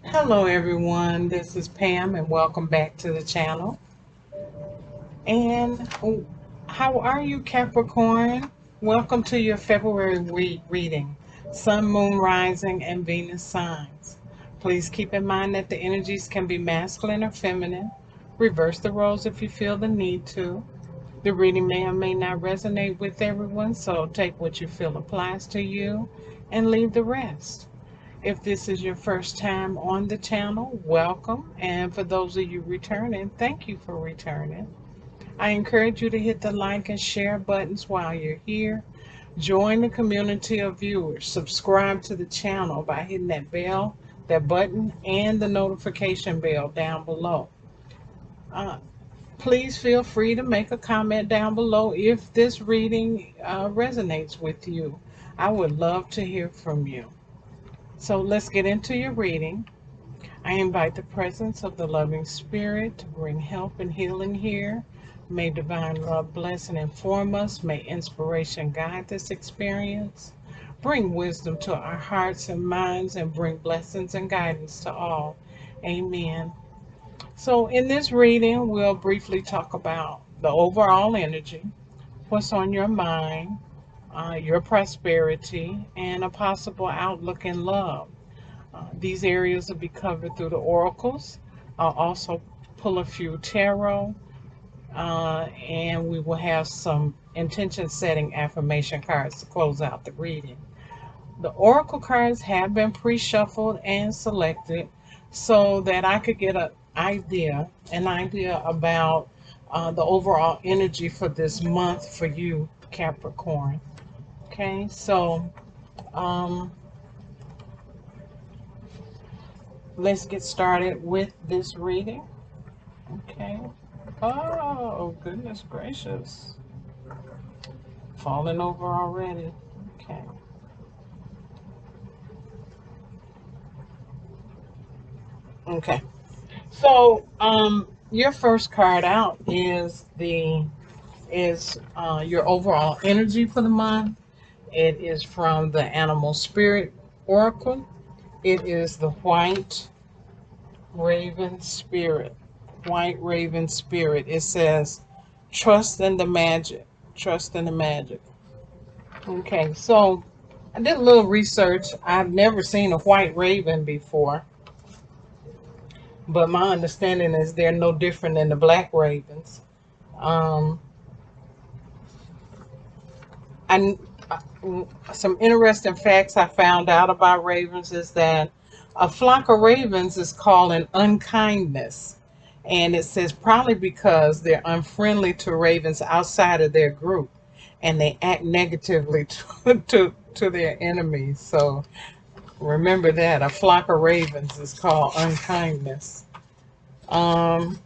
Hello everyone, this is Pam and welcome back to the channel. And how are you, Capricorn? Welcome to your February reading, Sun, Moon, Rising, and Venus signs. Please keep in mind that the energies can be masculine or feminine. Reverse the roles if you feel the need to. The reading may or may not resonate with everyone, so take what you feel applies to you and leave the rest. If this is your first time on the channel, welcome. And for those of you returning, thank you for returning. I encourage you to hit the like and share buttons while you're here. Join the community of viewers. Subscribe to the channel by hitting that bell, that button, and the notification bell down below. Uh, Please feel free to make a comment down below if this reading resonates with you. I would love to hear from you. So let's get into your reading. I invite the presence of the loving spirit to bring help and healing here. May divine love bless and inform us. May inspiration guide this experience. Bring wisdom to our hearts and minds and bring blessings and guidance to all. Amen. So in this reading, we'll briefly talk about the overall energy, what's on your mind, your prosperity, and a possible outlook in love. These areas will be covered through the oracles. I'll also pull a few tarot, and we will have some intention setting affirmation cards to close out the reading. The oracle cards have been pre-shuffled and selected so that I could get an idea about the overall energy for this month for you, Capricorn. Okay, so um, let's get started with this reading. Okay. Oh, goodness gracious. Falling over already. Okay. Okay. So, your first card out is your overall energy for the month. It is from the Animal Spirit Oracle. It is the White Raven Spirit. White Raven Spirit. It says, trust in the magic. Trust in the magic. Okay, so I did a little research. I've never seen a white raven before, but my understanding is they're no different than the black ravens. Um, and some interesting facts I found out about ravens is that a flock of ravens is called an unkindness. And it says probably because they're unfriendly to ravens outside of their group and they act negatively to their enemies. So remember that. A flock of ravens is called unkindness. Um,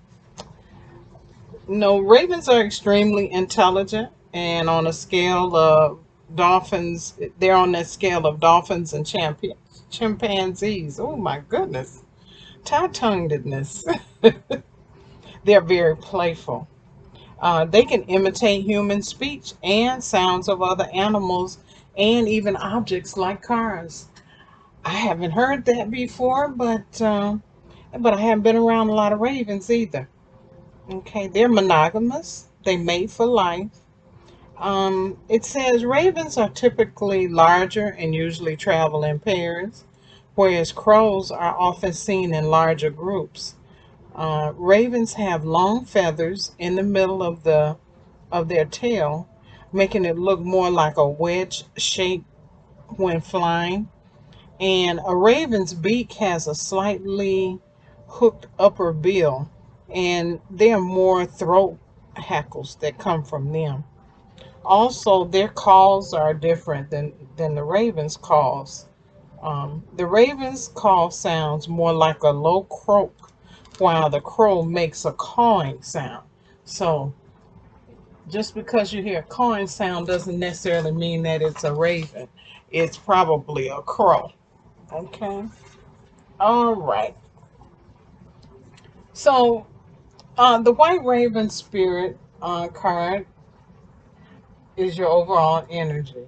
no, ravens are extremely intelligent and on a scale of dolphins, they're on that scale of dolphins and chimpanzees. Oh my goodness. Tie-tonguedness. They're very playful. They can imitate human speech and sounds of other animals and even objects like cars. I haven't heard that before, but I haven't been around a lot of ravens either. Okay, they're monogamous. They mate for life. It says ravens are typically larger and usually travel in pairs, whereas crows are often seen in larger groups. Ravens have long feathers in the middle of their tail, making it look more like a wedge shape when flying. And a raven's beak has a slightly hooked upper bill, and there are more throat hackles that come from them. Also, their calls are different than the raven's calls. The raven's call sounds more like a low croak, while the crow makes a cawing sound. So, just because you hear a cawing sound doesn't necessarily mean that it's a raven. It's probably a crow. Okay. All right. So, the White Raven Spirit card is your overall energy.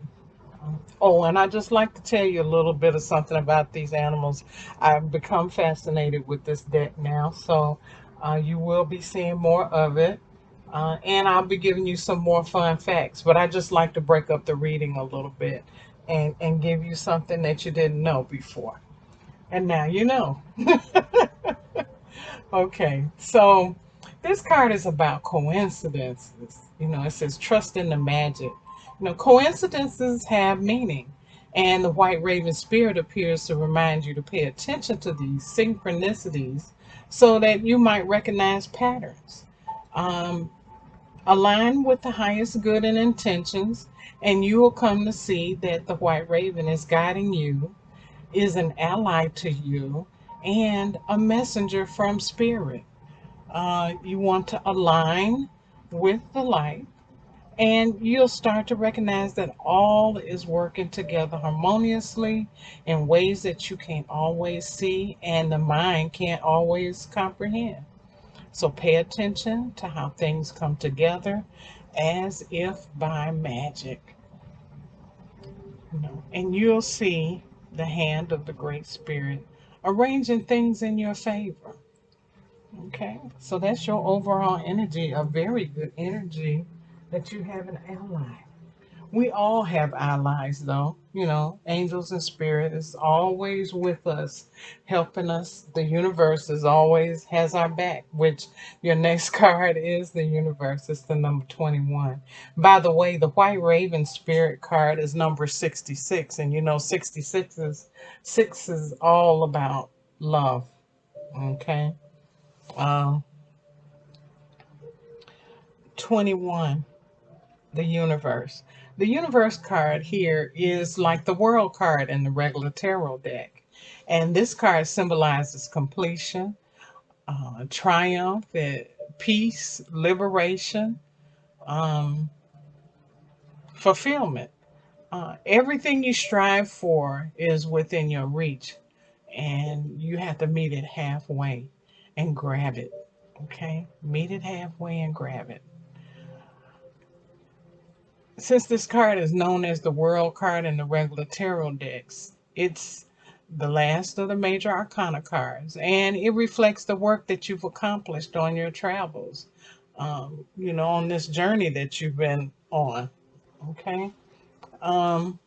Oh, and I just like to tell you a little bit of something about these animals. I've become fascinated with this deck now, so you will be seeing more of it. And I'll be giving you some more fun facts, but I just like to break up the reading a little bit and give you something that you didn't know before. And now you know. Okay, so this card is about coincidences. You know, it says trust in the magic. You know, coincidences have meaning, and the White Raven spirit appears to remind you to pay attention to these synchronicities so that you might recognize patterns. Um, Align with the highest good and intentions, and you will come to see that the White Raven is guiding you, is an ally to you, and a messenger from spirit. You want to align with the light, and you'll start to recognize that all is working together harmoniously in ways that you can't always see and the mind can't always comprehend. So pay attention to how things come together as if by magic. You know, and you'll see the hand of the Great Spirit arranging things in your favor. Okay, so that's your overall energy, a very good energy that you have an ally. We all have allies, though. You know, angels and spirit is always with us, helping us. The universe is always has our back, which your next card is the universe. It's the number 21. By the way, the White Raven spirit card is number 66, and you know 66 is six is all about love. Okay. Um, 21, the universe. The universe card here is like the world card in the regular tarot deck. And this card symbolizes completion, triumph, peace, liberation, um, fulfillment. Everything you strive for is within your reach, and you have to meet it halfway and grab it. Okay? Meet it halfway and grab it. Since this card is known as the World card in the regular tarot decks, it's the last of the major arcana cards, and it reflects the work that you've accomplished on your travels, you know, on this journey that you've been on. Okay. Um,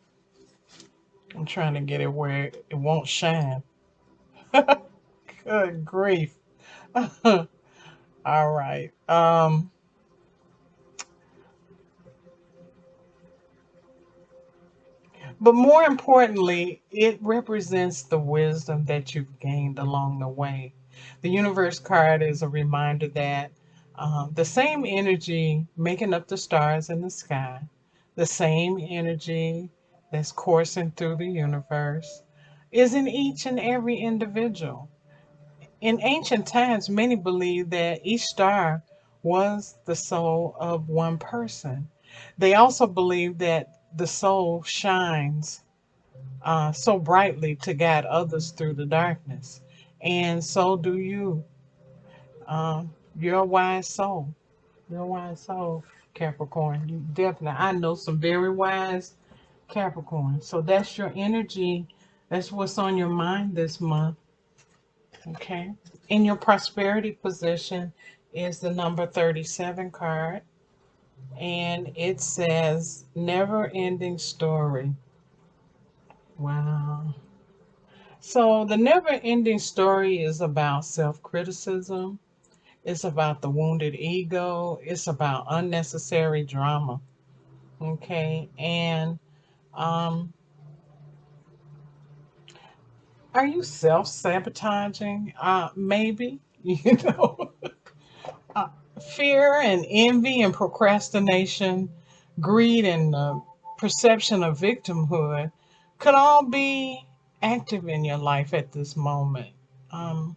I'm trying to get it where it won't shine. Good grief. All right. But more importantly, it represents the wisdom that you've gained along the way. The universe card is a reminder that the same energy making up the stars in the sky, the same energy that's coursing through the universe, is in each and every individual. In ancient times, many believed that each star was the soul of one person. They also believed that the soul shines so brightly to guide others through the darkness. And so do you. You're a wise soul. You're a wise soul, Capricorn. You definitely, I know some very wise Capricorn. So that's your energy. That's what's on your mind this month. Okay. In your prosperity position is the number 37 card. And it says, never ending story. Wow. So the never ending story is about self criticism, it's about the wounded ego, it's about unnecessary drama. Okay. And um, are you self sabotaging? Maybe, you know, uh, fear and envy and procrastination, greed and perception of victimhood could all be active in your life at this moment. Um,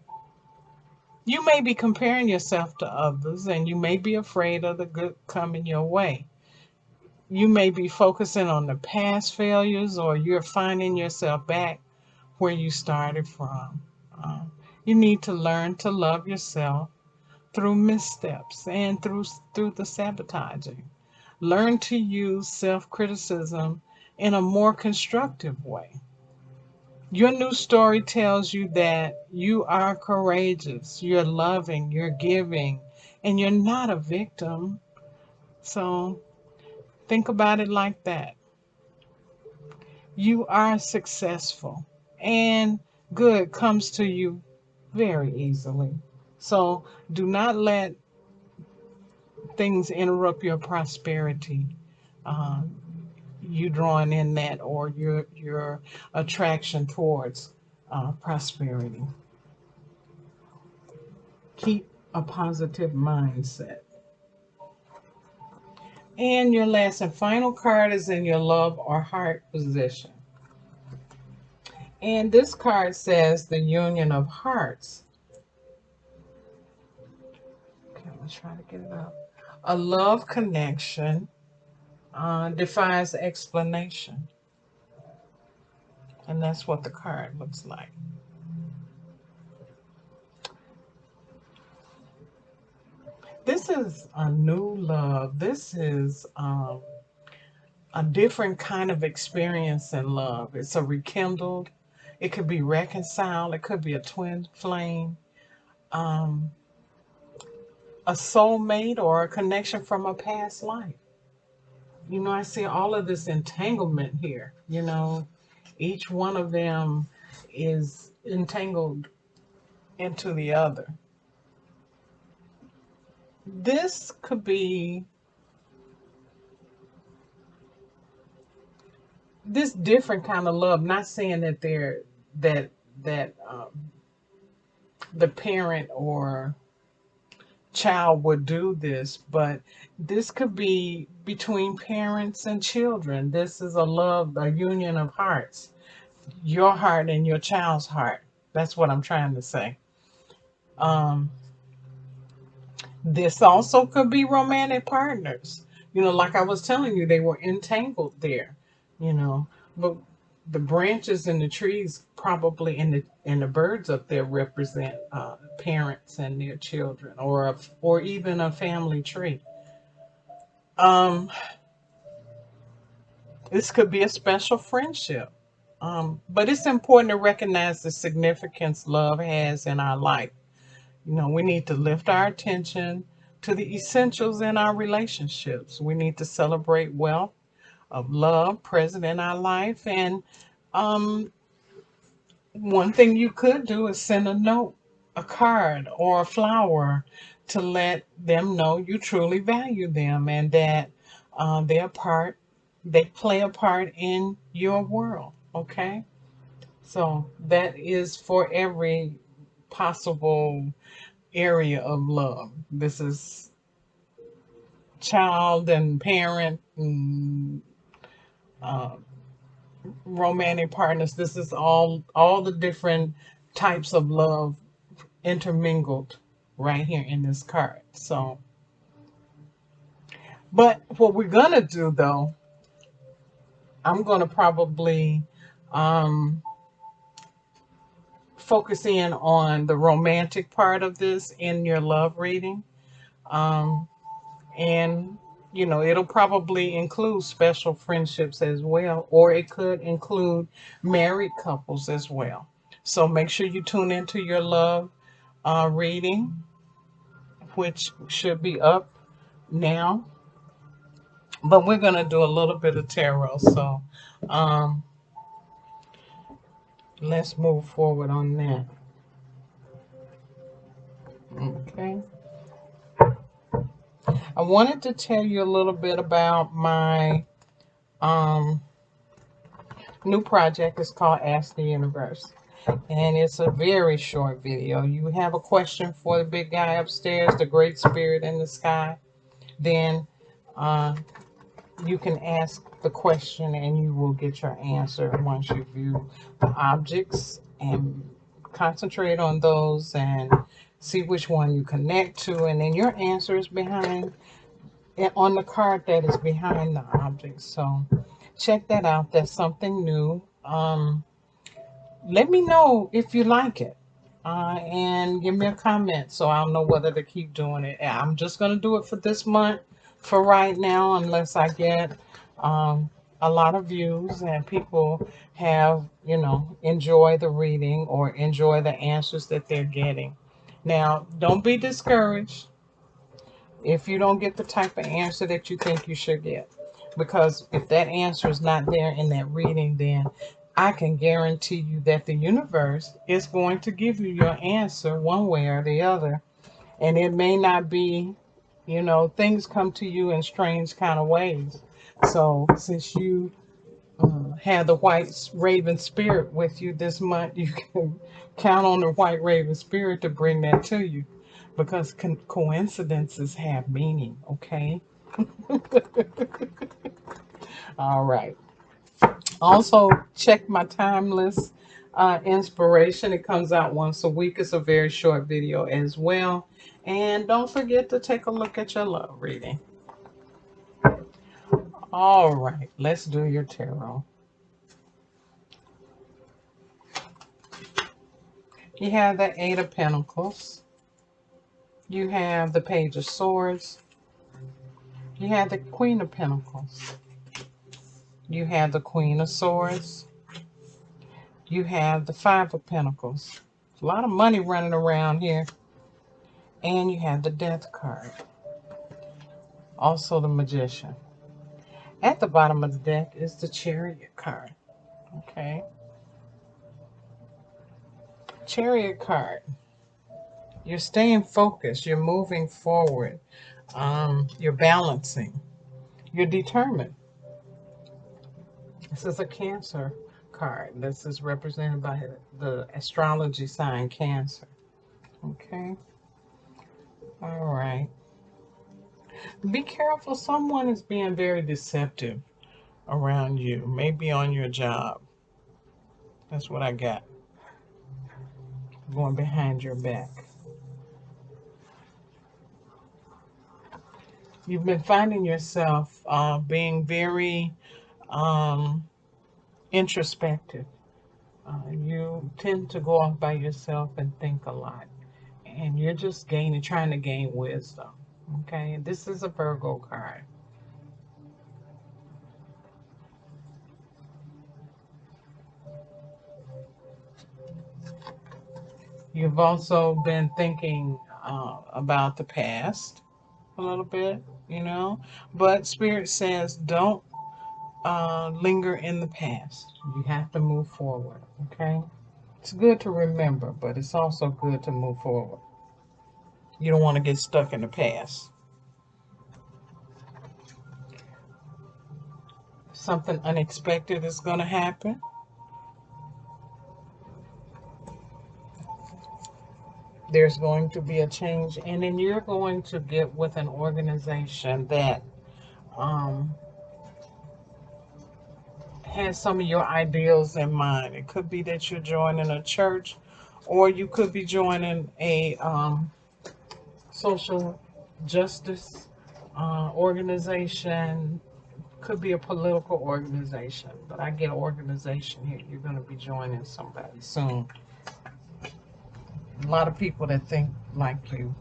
You may be comparing yourself to others and you may be afraid of the good coming your way. You may be focusing on the past failures or you're finding yourself back where you started from. You need to learn to love yourself through missteps and through the sabotaging. Learn to use self criticism in a more constructive way. Your new story tells you that you are courageous, you're loving, you're giving, and you're not a victim. So think about it like that. You are successful, and good comes to you very easily. So do not let things interrupt your prosperity. Uh, you drawing in that, or your attraction towards prosperity. Keep a positive mindset. And your last and final card is in your love or heart position. And this card says the union of hearts. Okay, I'm going to try to get it up. A love connection defies explanation. And that's what the card looks like. This is a new love. This is a different kind of experience in love. It's a rekindled. It could be reconciled. It could be a twin flame, um, a soulmate, or a connection from a past life. You know, I see all of this entanglement here. You know, each one of them is entangled into the other. This could be this different kind of love. Not saying that that that the parent or child would do this, but this could be between parents and children. This is a love, a union of hearts, your heart and your child's heart. That's what I'm trying to say. Um, this also could be romantic partners. You know, like I was telling you, they were entangled there. You know, but the branches and the trees probably and the birds up there represent parents and their children, or even a family tree. Um, this could be a special friendship. But it's important to recognize the significance love has in our life. You know, we need to lift our attention to the essentials in our relationships. We need to celebrate wealth of love present in our life. And um, one thing you could do is send a note, a card, or a flower to let them know you truly value them and that they're part, they play a part in your world. Okay? So that is for every possible area of love. This is child and parent and uh, romantic partners. This is all the different types of love intermingled right here in this card. So, but what we're gonna do though, I'm gonna probably um, focus in on the romantic part of this in your love reading. Um, and you know, it'll probably include special friendships as well, or it could include married couples as well. So make sure you tune into your love reading, which should be up now. But we're going to do a little bit of tarot. So um, let's move forward on that. Okay. I wanted to tell you a little bit about my um, new project. It's called Ask the Universe. And it's a very short video. You have a question for the big guy upstairs, the great spirit in the sky, then uh, you can ask the question and you will get your answer once you view the objects and concentrate on those and see which one you connect to, and then your answer is behind on the card that is behind the object. So check that out. That's something new. Let me know if you like it, and give me a comment so I'll know whether to keep doing it. I'm just going to do it for this month for right now, unless I get um, a lot of views, and people have, you know, enjoy the reading or enjoy the answers that they're getting. Now, don't be discouraged if you don't get the type of answer that you think you should get. Because if that answer is not there in that reading, then I can guarantee you that the universe is going to give you your answer one way or the other. And it may not be, you know, things come to you in strange kind of ways. So since you have the white raven spirit with you this month, you can count on the white raven spirit to bring that to you, because coincidences have meaning. Okay. All right. Also, check my timeless inspiration. It comes out once a week. It's a very short video as well. And don't forget to take a look at your love reading. All right, let's do your tarot. You have the Eight of Pentacles. You have the Page of Swords. You have the Queen of Pentacles. You have the Queen of Swords. You have the Five of Pentacles. A lot of money running around here. And you have the Death card. Also the Magician. At the bottom of the deck is the Chariot card. Okay. Chariot card. You're staying focused. You're moving forward. You're balancing. You're determined. This is a Cancer card. This is represented by the astrology sign Cancer. Okay. All right. Be careful. Someone is being very deceptive around you. Maybe on your job. That's what I got. Going behind your back. You've been finding yourself being very introspective. You tend to go off by yourself and think a lot. And you're just trying to gain wisdom. Okay, this is a Virgo card. You've also been thinking about the past a little bit, you know, but Spirit says don't linger in the past. You have to move forward, okay? It's good to remember, but it's also good to move forward. You don't want to get stuck in the past. Something unexpected is going to happen. There's going to be a change, and then you're going to get with an organization that has some of your ideals in mind. It could be that you're joining a church, or you could be joining a social justice organization. Could be a political organization, but I get an organization here. You're going to be joining somebody soon. A lot of people that think like you.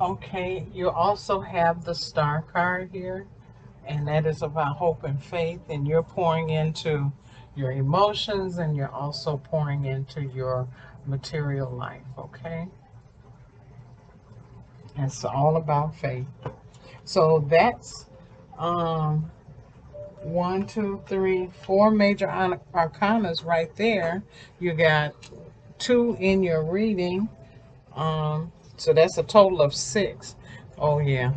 Okay, you also have the Star card here, and that is about hope and faith, and you're pouring into your emotions, and you're also pouring into your material life, okay? It's all about faith. So that's one, two, three, four major arcanas right there. You got two in your reading. So that's a total of six. Oh yeah.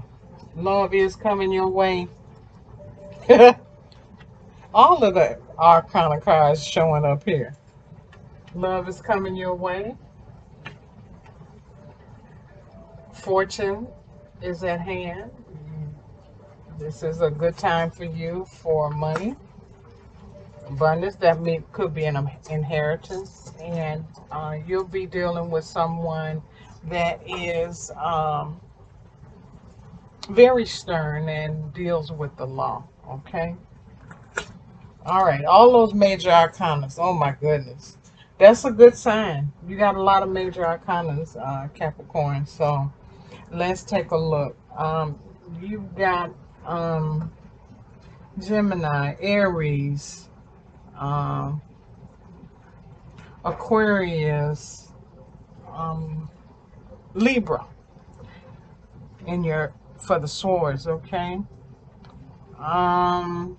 Love is coming your way. All of the arcana cards showing up here. Love is coming your way. Fortune is at hand. This is a good time for you for money. Abundance, could be an inheritance. And you'll be dealing with someone that is very stern and deals with the law. Okay? All right, all those major arcanas. Oh my goodness. That's a good sign. You got a lot of major arcanas, Capricorn. So let's take a look. You've got Gemini, Aries, um, Aquarius, um, Libra in your for the swords, okay? Um,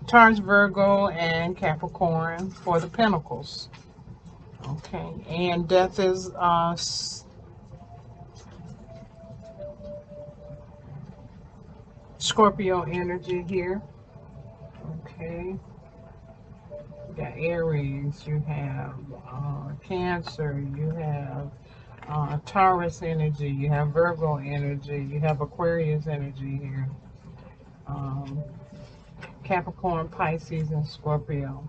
Taurus, Virgo, and Capricorn for the pentacles. Okay, and death is Scorpio energy here. Okay, you got Aries, you have Cancer, you have Taurus energy, you have Virgo energy, you have Aquarius energy here. Um, Capricorn, Pisces, and Scorpio.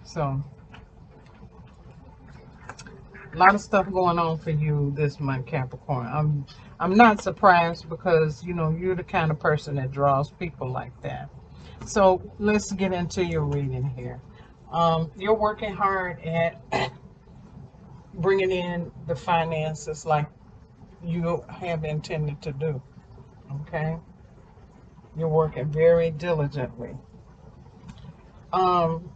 So a lot of stuff going on for you this month, Capricorn. I'm not surprised because you know you're the kind of person that draws people like that. So let's get into your reading here. You're working hard at bringing in the finances like you have intended to do. Okay, you're working very diligently. Um,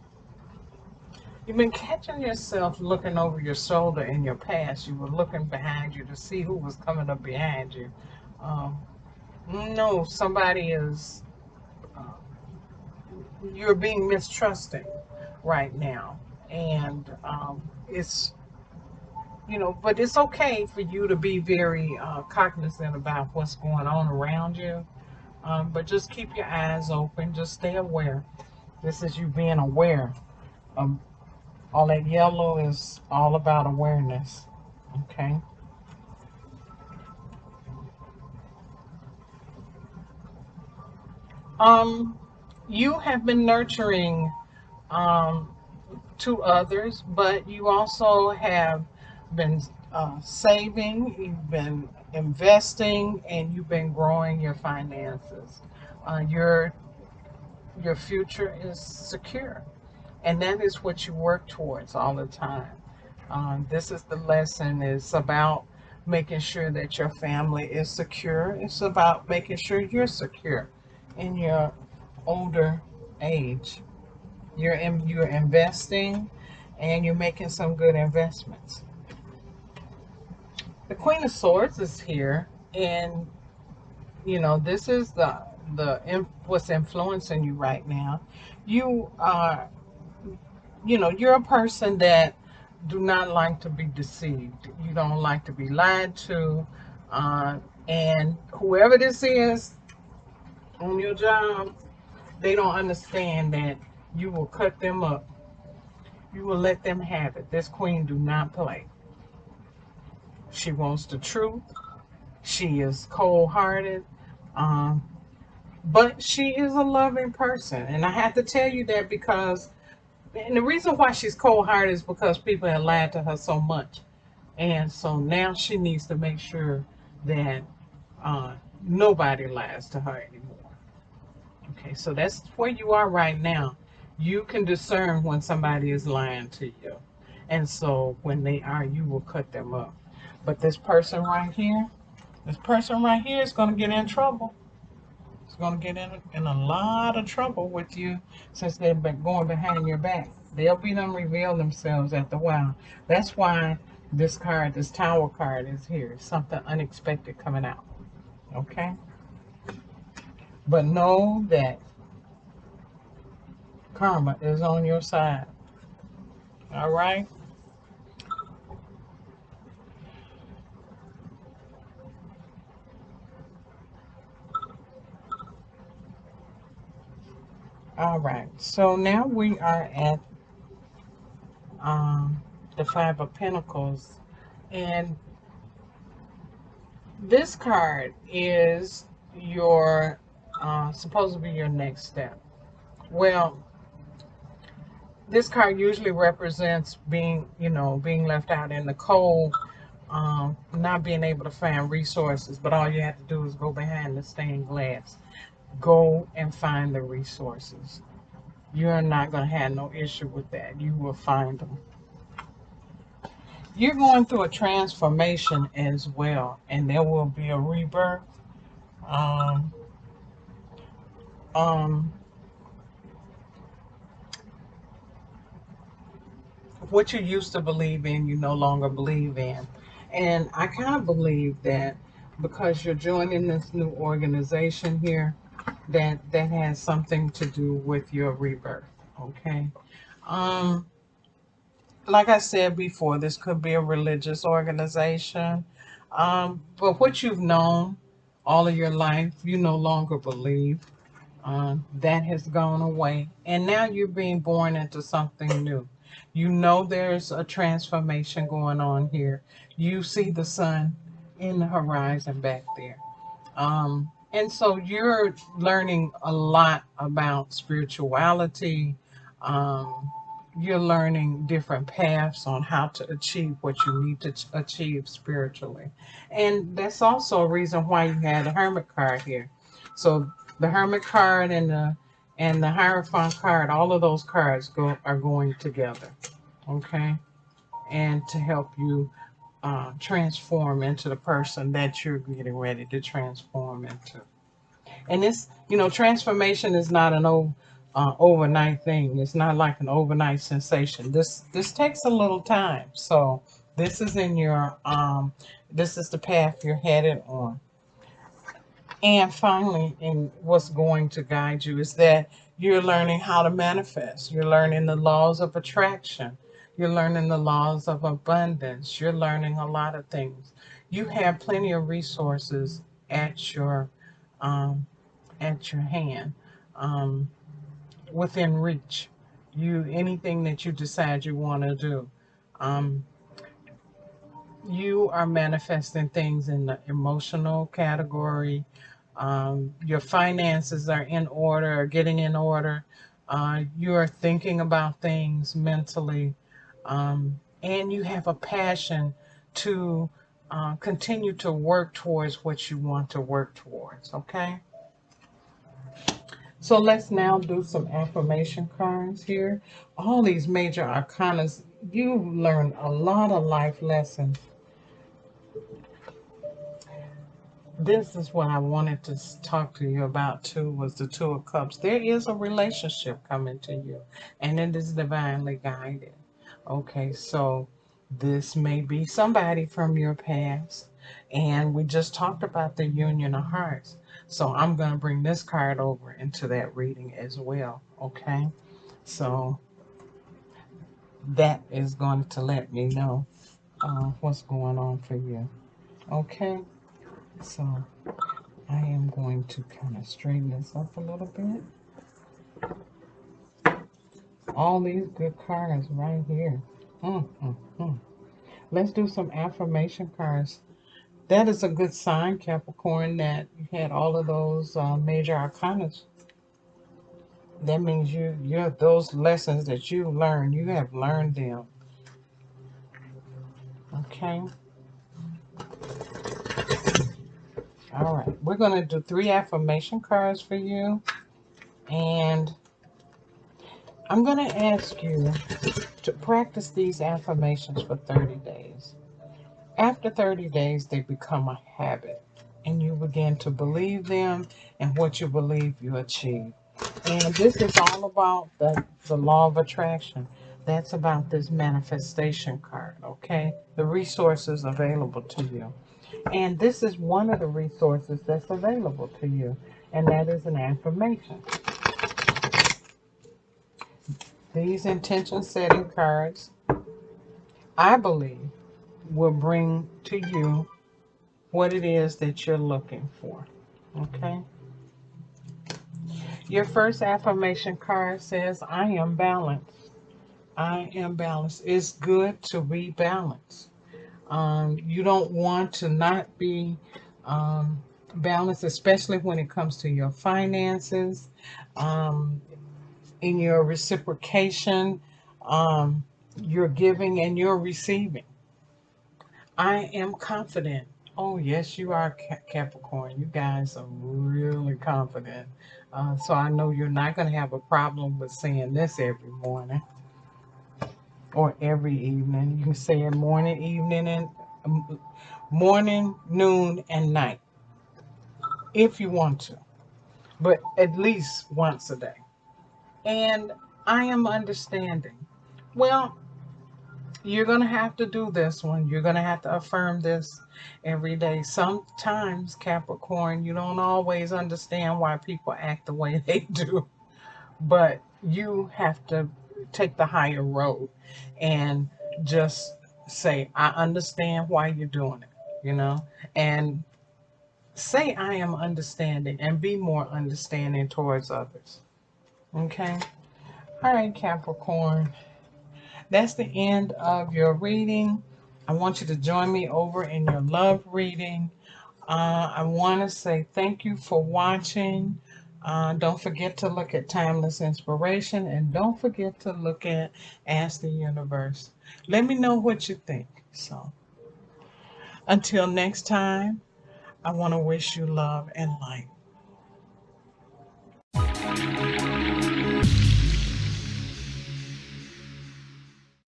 You've been catching yourself looking over your shoulder in your past. You were looking behind you to see who was coming up behind you. Um, no, somebody is, uh, you're being mistrusting right now. And it's, you know, but it's okay for you to be very cognizant about what's going on around you. But just keep your eyes open. Just stay aware. This is you being aware. Um, all that yellow is all about awareness. Okay. Um, you have been nurturing um, to others, but you also have been saving, you've been investing, and you've been growing your finances. Uh, your your future is secure, and that is what you work towards all the time. This is the lesson. It's about making sure that your family is secure. It's about making sure you're secure in your older age. You're investing, and you're making some good investments. The Queen of Swords is here, and you know this is what's influencing you right now. You are, you know, you're a person that do not like to be deceived. You don't like to be lied to, uh, and whoever this is on your job, they don't understand that you will cut them up. You will let them have it. This queen do not play. She wants the truth. She is cold-hearted, um, but she is a loving person. And I have to tell you that because, and the reason why she's cold-hearted is because people have lied to her so much. And so now she needs to make sure that nobody lies to her anymore. Okay, so that's where you are right now. You can discern when somebody is lying to you. And so when they are, you will cut them up. But this person right here is going to get in trouble. It's going to get in a lot of trouble with you since they've been going behind your back. They'll be done reveal themselves after a while. That's why this card, this Tower card is here. Something unexpected coming out. Okay? But know that karma is on your side. All right? All right. So now we are at um, the Five of Pentacles. And this card is your supposed to be your next step. Well, this card usually represents being, you know, being left out in the cold, not being able to find resources, but all you have to do is go behind the stained glass. Go and find the resources. You're not going to have no issue with that. You will find them. You're going through a transformation as well, and there will be a rebirth. Um, um, what you used to believe in, you no longer believe in. And I kind of believe that because you're joining this new organization here, that has something to do with your rebirth. Okay. Um, like I said before, this could be a religious organization. But what you've known all of your life, you no longer believe. That has gone away. And now you're being born into something new. You know there's a transformation going on here. You see the sun in the horizon back there. And so you're learning a lot about spirituality. Um, you're learning different paths on how to achieve what you need to achieve spiritually. And that's also a reason why you had a hermit card here. So the hermit card and the Hierophant card, all of those cards are going together. Okay? And to help you transform into the person that you're getting ready to transform into. And this, transformation is not an overnight thing. It's not like an overnight sensation. This takes a little time. So this is in your this is the path you're headed on. And finally, in what's going to guide you is that you're learning how to manifest. You're learning the laws of attraction. You're learning the laws of abundance. You're learning a lot of things. You have plenty of resources at your um, at your hand, um, within reach. Anything that you decide you want to do. Um, you are manifesting things in the emotional category. Your finances are in order, or getting in order. You are thinking about things mentally, and you have a passion to continue to work towards what you want to work towards. Okay. So let's now do some affirmation cards here. All these major arcanas, you learn a lot of life lessons. This is what I wanted to talk to you about too, was the Two of Cups. There is a relationship coming to you, and it is divinely guided. Okay, so this may be somebody from your past, and we just talked about the union of hearts. So I'm going to bring this card over into that reading as well. Okay, so that is going to let me know what's going on for you. Okay, so I am going to kind of straighten this up a little bit. All these good cards right here. Mm, mm, mm. Let's do some affirmation cards. That is a good sign, Capricorn, that you had all of those major arcanas. That means you're those lessons that you learned, you have learned them. Okay. All right. We're going to do 3 affirmation cards for you. And I'm going to ask you to practice these affirmations for 30 days. After 30 days, they become a habit, and you begin to believe them, and what you believe, you achieve. And this is all about the law of attraction. That's about this manifestation card, okay? The resources available to you. And this is one of the resources that's available to you, and that is an affirmation. These intention setting cards, I believe, will bring to you what it is that you're looking for. Okay? Your first affirmation card says, I am balanced. I am balanced. It's good to be balanced. You don't want to not be balanced, especially when it comes to your finances, um, in your reciprocation, um, your giving and your receiving. I am confident. Oh, yes, you are, Capricorn. You guys are really confident. So I know you're not going to have a problem with saying this every morning or every evening. You can say it morning, evening, and morning, noon, and night. if you want to, but at least once a day. And I am understanding. Well, you're going to have to do this one. You're going to have to affirm this every day. Sometimes, Capricorn, you don't always understand why people act the way they do, but you have to take the higher road and just say, I understand why you're doing it, and say, I am understanding, and be more understanding towards others. Okay? All right, Capricorn. That's the end of your reading. I want you to join me over in your love reading. I want to say thank you for watching. Don't forget to look at Timeless Inspiration, and don't forget to look at Ask the Universe. Let me know what you think. So until next time, I want to wish you love and light.